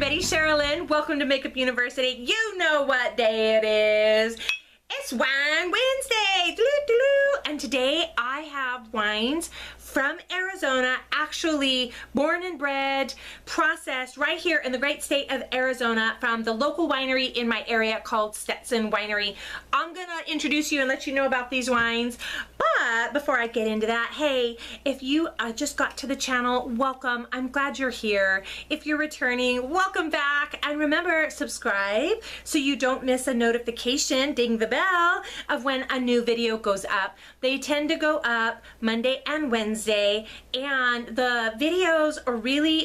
everybody, Sherilyn. Welcome to Makeup University. You know what day it is. It's Wine Wednesday. And today I have wines from Arizona, actually born and bred, processed right here in the great state of Arizona from the local winery in my area called Stetson Winery. I'm gonna introduce you and let you know about these wines, but before I get into that, hey, if you just got to the channel, welcome. I'm glad you're here. If you're returning, welcome back, and remember, subscribe so you don't miss a notification, ding the bell, of when a new video goes up. They tend to go up Monday and Wednesday, and the videos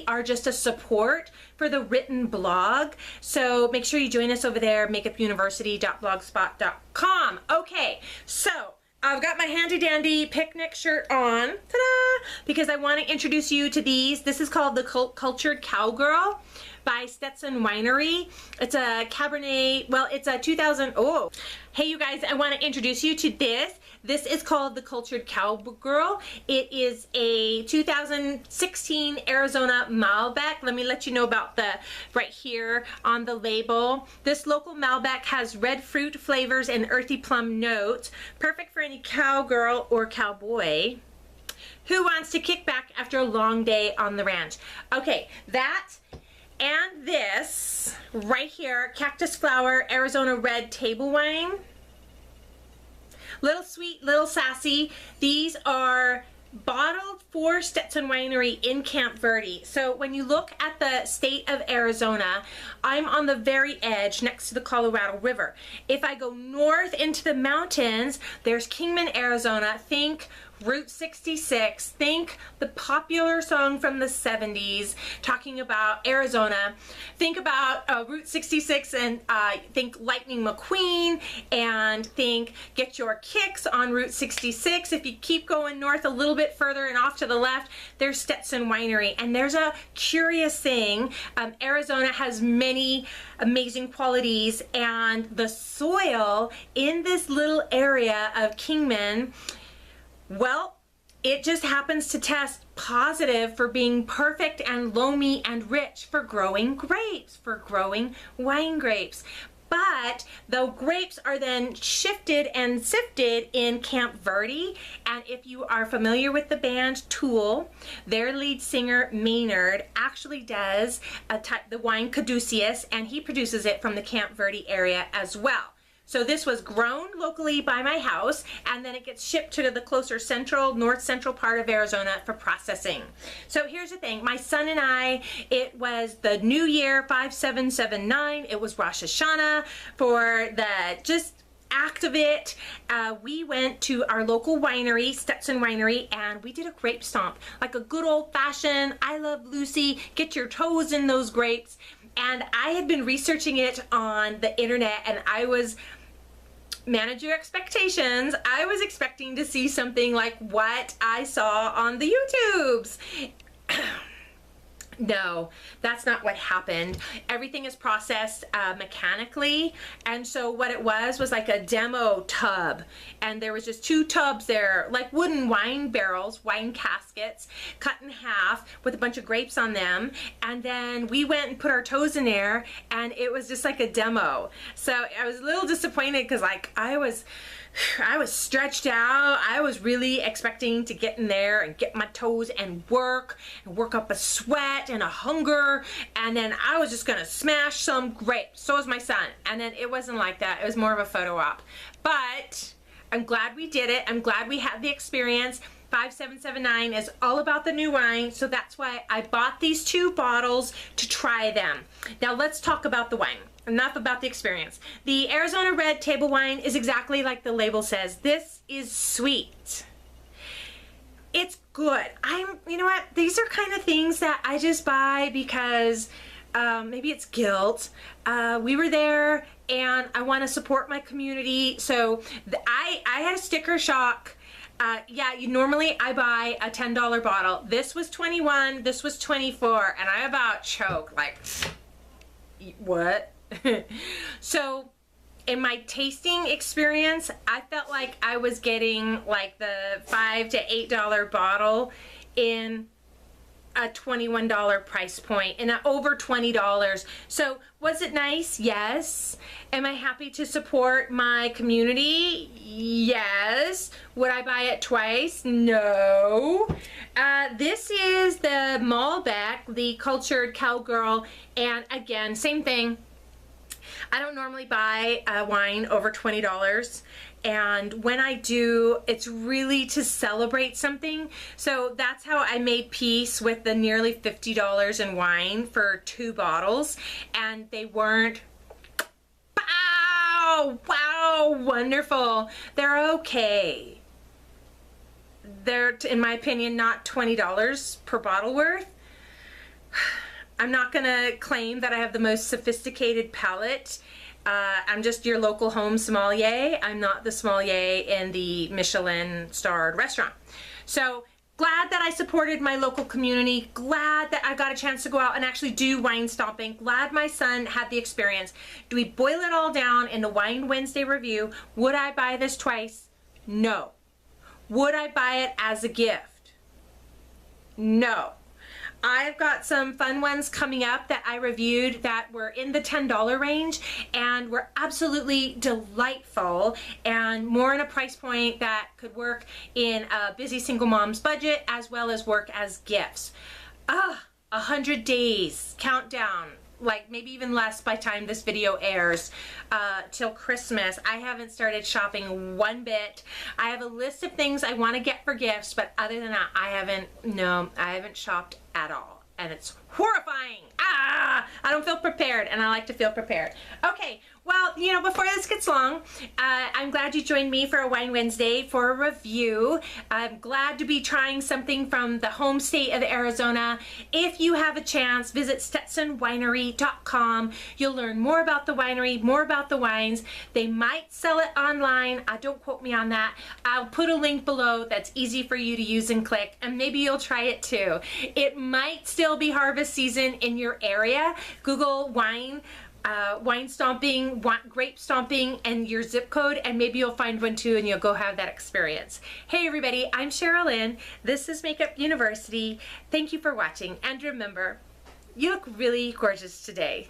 are just a support for the written blog. So make sure you join us over there, makeupuniversity.blogspot.com. Okay, so I've got my handy dandy picnic shirt on, ta-da, because I want to introduce you to these. This is called the Cultured Cowgirl by Stetson Winery. It's a Cabernet, well, it's a 2000, oh. Hey you guys, I want to introduce you to this. This is called the Cultured Cowgirl. It is a 2016 Arizona Malbec. Let me let you know about the, right here on the label. This local Malbec has red fruit flavors and earthy plum notes. Perfect for any cowgirl or cowboy who wants to kick back after a long day on the ranch. Okay, that and this right here, Cactus Flower Arizona Red Table Wine. Little sweet, little sassy. These are bottled for Stetson Winery in Camp Verde. So when you look at the state of Arizona, I'm on the very edge next to the Colorado River. If I go north into the mountains, there's Kingman, Arizona. Think Route 66, think the popular song from the 70s talking about Arizona. Think about Route 66 and think Lightning McQueen, and think Get Your Kicks on Route 66. If you keep going north a little bit further and off to the left, there's Stetson Winery. And there's a curious thing. Arizona has many amazing qualities, and the soil in this little area of Kingman, well, it just happens to test positive for being perfect and loamy and rich for growing grapes, for growing wine grapes. But the grapes are then shifted and sifted in Camp Verde. And if you are familiar with the band Tool, their lead singer Maynard actually does the wine Caduceus, and he produces it from the Camp Verde area as well. So this was grown locally by my house, and then it gets shipped to the closer north central part of Arizona for processing. So here's the thing, my son and I, it was the New Year 5779, it was Rosh Hashanah, for the just act of it. We went to our local winery, Stetson Winery, and we did a grape stomp, like a good old-fashioned, I Love Lucy, get your toes in those grapes. And I had been researching it on the internet, and I was, manage your expectations, I was expecting to see something like what I saw on the YouTubes. No, that's not what happened. Everything is processed mechanically, and so what it was like a demo tub, and there was just two tubs there, like wooden wine barrels, wine caskets, cut in half with a bunch of grapes on them, and then we went and put our toes in there, and it was just like a demo. So I was a little disappointed because like I was stretched out. I was really expecting to get in there and get my toes and work up a sweat and a hunger, and then I was just gonna smash some grapes. So was my son, and then it wasn't like that. It was more of a photo op. But I'm glad we did it. I'm glad we had the experience. 5779 is all about the new wine, so that's why I bought these two bottles to try them. Now let's talk about the wine. Enough about the experience. The Arizona Red Table Wine is exactly like the label says. This is sweet. It's good. You know what? These are kind of things that I just buy because maybe it's guilt. We were there and I want to support my community. So I had a sticker shock. Yeah, normally I buy a $10 bottle. This was 21, this was 24, and I about choked, like, what? So in my tasting experience, I felt like I was getting like the $5 to $8 bottle in a $21 price point and over $20. So was it nice? Yes. Am I happy to support my community? Yes. Would I buy it twice? No. This is the Malbec, the cultured cowgirl, and again, same thing. I don't normally buy a wine over $20, and when I do, it's really to celebrate something. So that's how I made peace with the nearly $50 in wine for 2 bottles, and they weren't, wow, wonderful. They're okay. They're, in my opinion, not $20 per bottle worth. I'm not gonna claim that I have the most sophisticated palate. I'm just your local home sommelier. I'm not the sommelier in the Michelin starred restaurant. So glad that I supported my local community. Glad that I got a chance to go out and actually do wine stomping. Glad my son had the experience. Do we boil it all down in the Wine Wednesday review? Would I buy this twice? No. Would I buy it as a gift? No. I've got some fun ones coming up that I reviewed that were in the $10 range and were absolutely delightful and more in a price point that could work in a busy single mom's budget as well as work as gifts. 100 days countdown, like maybe even less by time this video airs, till Christmas. I haven't started shopping one bit. I have a list of things I want to get for gifts, but other than that, I haven't shopped at all, and it's horrifying. I don't feel prepared, and I like to feel prepared. Okay, well, you know, before this gets long, I'm glad you joined me for a Wine Wednesday for a review. I'm glad to be trying something from the home state of Arizona. If you have a chance, visit stetsonwinery.com. You'll learn more about the winery, more about the wines. They might sell it online. Don't quote me on that. I'll put a link below that's easy for you to use and click, and maybe you'll try it too. It might still be harvest season in your area. Google wine stomping, grape stomping, and your zip code, and maybe you'll find one too and you'll go have that experience. Hey everybody, I'm Cheryl Lynn. This is Makeup University. Thank you for watching, and remember, you look really gorgeous today.